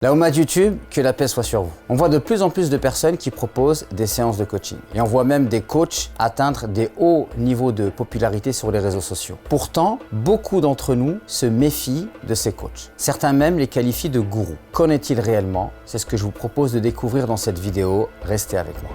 La Oumma de YouTube, que la paix soit sur vous. On voit de plus en plus de personnes qui proposent des séances de coaching. Et on voit même des coachs atteindre des hauts niveaux de popularité sur les réseaux sociaux. Pourtant, beaucoup d'entre nous se méfient de ces coachs. Certains même les qualifient de gourous. Qu'en est-il réellement? C'est ce que je vous propose de découvrir dans cette vidéo. Restez avec moi.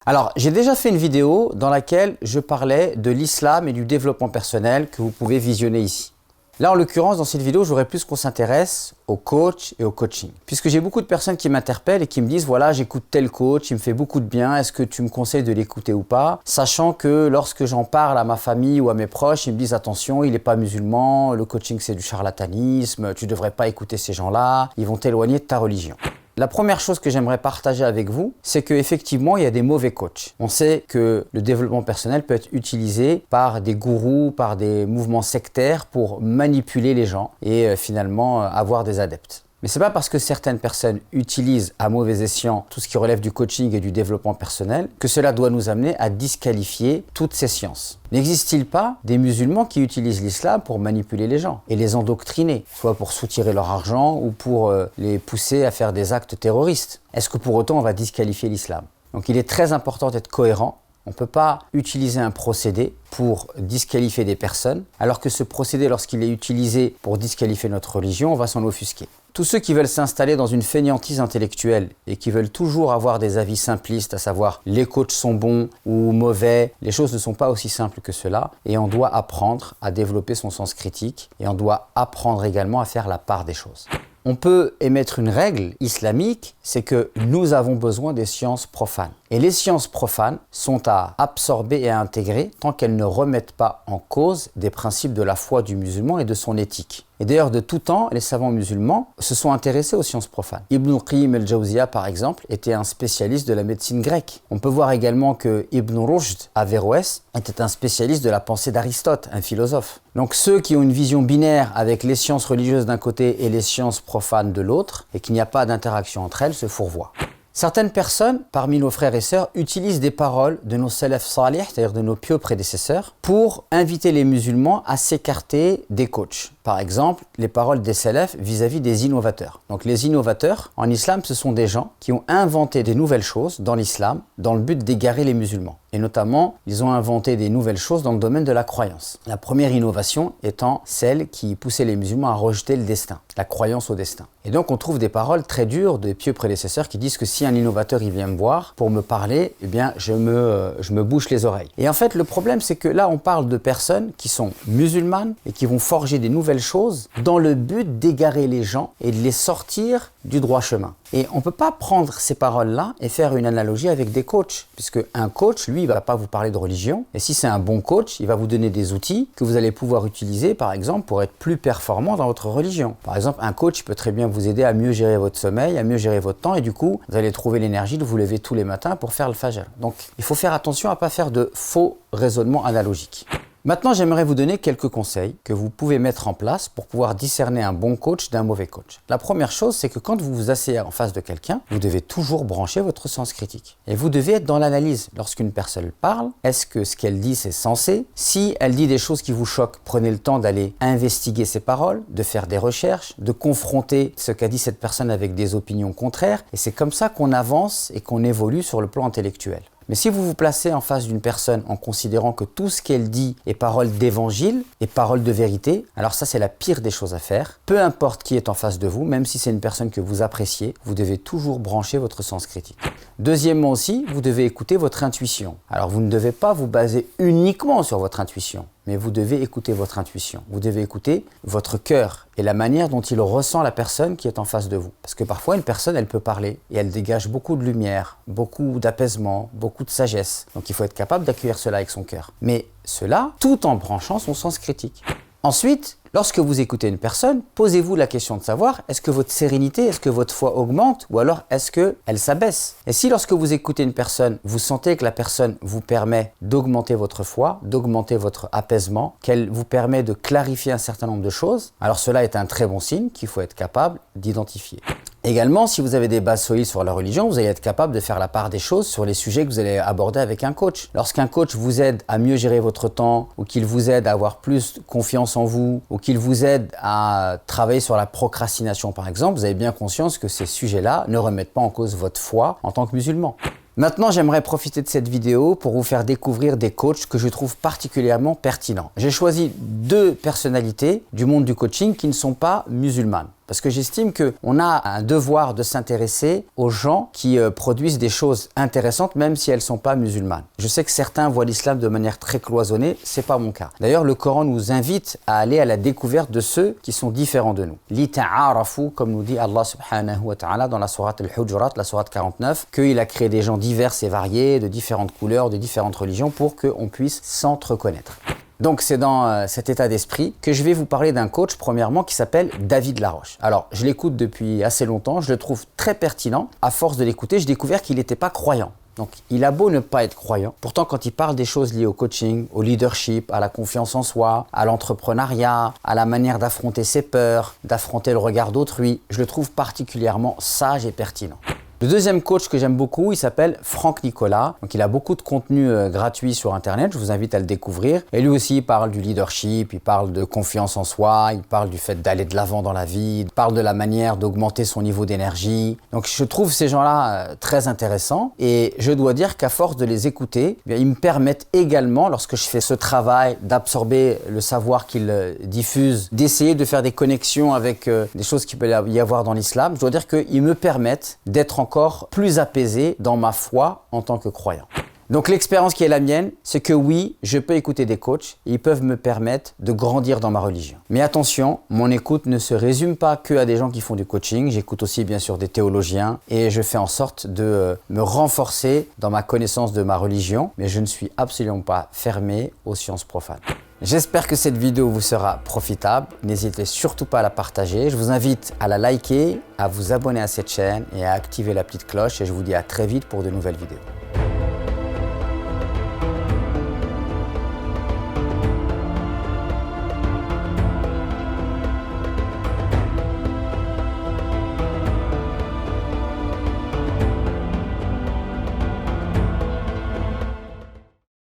Alors, j'ai déjà fait une vidéo dans laquelle je parlais de l'islam et du développement personnel que vous pouvez visionner ici. Là, en l'occurrence, dans cette vidéo, j'aurais plus qu'on s'intéresse au coach et au coaching. Puisque j'ai beaucoup de personnes qui m'interpellent et qui me disent « Voilà, j'écoute tel coach, il me fait beaucoup de bien, est-ce que tu me conseilles de l'écouter ou pas ?» Sachant que lorsque j'en parle à ma famille ou à mes proches, ils me disent « Attention, il n'est pas musulman, le coaching c'est du charlatanisme, tu ne devrais pas écouter ces gens-là, ils vont t'éloigner de ta religion. » La première chose que j'aimerais partager avec vous, c'est qu'effectivement, il y a des mauvais coachs. On sait que le développement personnel peut être utilisé par des gourous, par des mouvements sectaires pour manipuler les gens et finalement avoir des adeptes. Mais ce n'est pas parce que certaines personnes utilisent à mauvais escient tout ce qui relève du coaching et du développement personnel que cela doit nous amener à disqualifier toutes ces sciences. N'existe-t-il pas des musulmans qui utilisent l'islam pour manipuler les gens et les endoctriner, soit pour soutirer leur argent ou pour les pousser à faire des actes terroristes? Est-ce que pour autant on va disqualifier l'islam? Donc il est très important d'être cohérent. On ne peut pas utiliser un procédé pour disqualifier des personnes, alors que ce procédé, lorsqu'il est utilisé pour disqualifier notre religion, on va s'en offusquer. Tous ceux qui veulent s'installer dans une fainéantise intellectuelle et qui veulent toujours avoir des avis simplistes, à savoir les coachs sont bons ou mauvais, les choses ne sont pas aussi simples que cela et on doit apprendre à développer son sens critique et on doit apprendre également à faire la part des choses. On peut émettre une règle islamique, c'est que nous avons besoin des sciences profanes. Et les sciences profanes sont à absorber et à intégrer tant qu'elles ne remettent pas en cause des principes de la foi du musulman et de son éthique. Et d'ailleurs, de tout temps, les savants musulmans se sont intéressés aux sciences profanes. Ibn Qayyim al-Jawziyya, par exemple, était un spécialiste de la médecine grecque. On peut voir également que Ibn Rushd, à Averroès, était un spécialiste de la pensée d'Aristote, un philosophe. Donc ceux qui ont une vision binaire avec les sciences religieuses d'un côté et les sciences profanes de l'autre, et qu'il n'y a pas d'interaction entre elles, se fourvoient. Certaines personnes, parmi nos frères et sœurs, utilisent des paroles de nos salaf salih, c'est-à-dire de nos pieux prédécesseurs, pour inviter les musulmans à s'écarter des coachs. Par exemple, les paroles des salaf vis-à-vis des innovateurs. Donc les innovateurs, en islam, ce sont des gens qui ont inventé des nouvelles choses dans l'islam dans le but d'égarer les musulmans. Et notamment, ils ont inventé des nouvelles choses dans le domaine de la croyance. La première innovation étant celle qui poussait les musulmans à rejeter le destin, la croyance au destin. Et donc on trouve des paroles très dures de pieux prédécesseurs qui disent que si un innovateur il vient me voir pour me parler, eh bien je me bouche les oreilles. Et en fait le problème c'est que là on parle de personnes qui sont musulmanes et qui vont forger des nouvelles choses dans le but d'égarer les gens et de les sortir du droit chemin. Et on ne peut pas prendre ces paroles-là et faire une analogie avec des coachs, puisque un coach, lui, il ne va pas vous parler de religion, et si c'est un bon coach, il va vous donner des outils que vous allez pouvoir utiliser, par exemple, pour être plus performant dans votre religion. Par exemple, un coach peut très bien vous aider à mieux gérer votre sommeil, à mieux gérer votre temps, et du coup, vous allez trouver l'énergie de vous lever tous les matins pour faire le fajr. Donc, il faut faire attention à ne pas faire de faux raisonnements analogiques. Maintenant, j'aimerais vous donner quelques conseils que vous pouvez mettre en place pour pouvoir discerner un bon coach d'un mauvais coach. La première chose, c'est que quand vous vous asseyez en face de quelqu'un, vous devez toujours brancher votre sens critique. Et vous devez être dans l'analyse. Lorsqu'une personne parle, est-ce que ce qu'elle dit, c'est sensé? Si elle dit des choses qui vous choquent, prenez le temps d'aller investiguer ses paroles, de faire des recherches, de confronter ce qu'a dit cette personne avec des opinions contraires. Et c'est comme ça qu'on avance et qu'on évolue sur le plan intellectuel. Mais si vous vous placez en face d'une personne en considérant que tout ce qu'elle dit est parole d'évangile et parole de vérité, alors ça c'est la pire des choses à faire. Peu importe qui est en face de vous, même si c'est une personne que vous appréciez, vous devez toujours brancher votre sens critique. Deuxièmement aussi, vous devez écouter votre intuition. Alors vous ne devez pas vous baser uniquement sur votre intuition, mais vous devez écouter votre intuition. Vous devez écouter votre cœur et la manière dont il ressent la personne qui est en face de vous. Parce que parfois, une personne, elle peut parler et elle dégage beaucoup de lumière, beaucoup d'apaisement, beaucoup de sagesse. Donc il faut être capable d'accueillir cela avec son cœur. Mais cela, tout en branchant son sens critique. Ensuite, Lorsque vous écoutez une personne, posez-vous la question de savoir est-ce que votre sérénité, est-ce que votre foi augmente ou alors est-ce qu'elle s'abaisse? Et si lorsque vous écoutez une personne, vous sentez que la personne vous permet d'augmenter votre foi, d'augmenter votre apaisement, qu'elle vous permet de clarifier un certain nombre de choses, alors cela est un très bon signe qu'il faut être capable d'identifier. Également, si vous avez des bases solides sur la religion, vous allez être capable de faire la part des choses sur les sujets que vous allez aborder avec un coach. Lorsqu'un coach vous aide à mieux gérer votre temps, ou qu'il vous aide à avoir plus confiance en vous, ou qu'il vous aide à travailler sur la procrastination par exemple, vous avez bien conscience que ces sujets-là ne remettent pas en cause votre foi en tant que musulman. Maintenant, j'aimerais profiter de cette vidéo pour vous faire découvrir des coachs que je trouve particulièrement pertinents. J'ai choisi 2 personnalités du monde du coaching qui ne sont pas musulmanes. Parce que j'estime qu'on a un devoir de s'intéresser aux gens qui produisent des choses intéressantes, même si elles ne sont pas musulmanes. Je sais que certains voient l'islam de manière très cloisonnée, ce n'est pas mon cas. D'ailleurs, le Coran nous invite à aller à la découverte de ceux qui sont différents de nous. Li ta'arafu, comme nous dit Allah subhanahu wa ta'ala dans la sourate Al-Hujurat, la sourate 49, qu'il a créé des gens divers et variés, de différentes couleurs, de différentes religions, pour qu'on puisse s'entreconnaître. Donc c'est dans cet état d'esprit que je vais vous parler d'un coach premièrement qui s'appelle David Laroche. Alors je l'écoute depuis assez longtemps, je le trouve très pertinent. À force de l'écouter, j'ai découvert qu'il n'était pas croyant. Donc il a beau ne pas être croyant, pourtant quand il parle des choses liées au coaching, au leadership, à la confiance en soi, à l'entrepreneuriat, à la manière d'affronter ses peurs, d'affronter le regard d'autrui, je le trouve particulièrement sage et pertinent. Le deuxième coach que j'aime beaucoup, il s'appelle Franck Nicolas. Donc, il a beaucoup de contenu gratuit sur Internet. Je vous invite à le découvrir. Et lui aussi, il parle du leadership, il parle de confiance en soi, il parle du fait d'aller de l'avant dans la vie, il parle de la manière d'augmenter son niveau d'énergie. Donc, je trouve ces gens-là très intéressants. Et je dois dire qu'à force de les écouter, eh bien, ils me permettent également, lorsque je fais ce travail d'absorber le savoir qu'ils diffusent, d'essayer de faire des connexions avec des choses qu'il peut y avoir dans l'islam, je dois dire qu'ils me permettent d'être encore plus apaisé dans ma foi en tant que croyant. Donc l'expérience qui est la mienne, c'est que oui, je peux écouter des coachs et ils peuvent me permettre de grandir dans ma religion. Mais attention, mon écoute ne se résume pas que à des gens qui font du coaching, j'écoute aussi bien sûr des théologiens et je fais en sorte de me renforcer dans ma connaissance de ma religion, mais je ne suis absolument pas fermé aux sciences profanes. J'espère que cette vidéo vous sera profitable. N'hésitez surtout pas à la partager. Je vous invite à la liker, à vous abonner à cette chaîne et à activer la petite cloche. Et je vous dis à très vite pour de nouvelles vidéos.